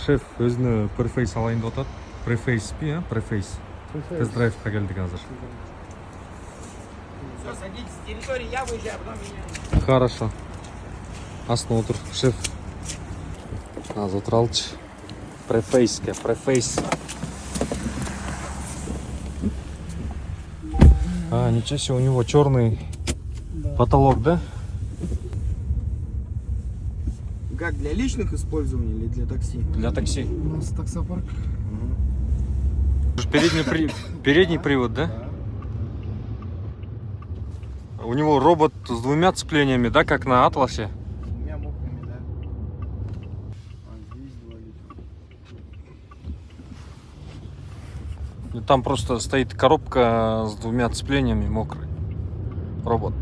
шеф өзүнө префейс алайын деп атат. Префейспи, префейс. Тест-драйвқа келдік азыр. Все, садитесь с территории, я выезжаю, потом меня. Хорошо. Астына отур, шеф. Азыр отура алчы. Префейске, префейс. Ничего себе, у него черный потолок, да? Как, для личных использований или для такси? Для такси. У нас таксопарк. Передний привод, да? У него робот с двумя цеплениями, да, как на Атласе? Двумя мокрыми, да. Здесь два литра. И там просто стоит коробка с двумя цеплениями, мокрый робот.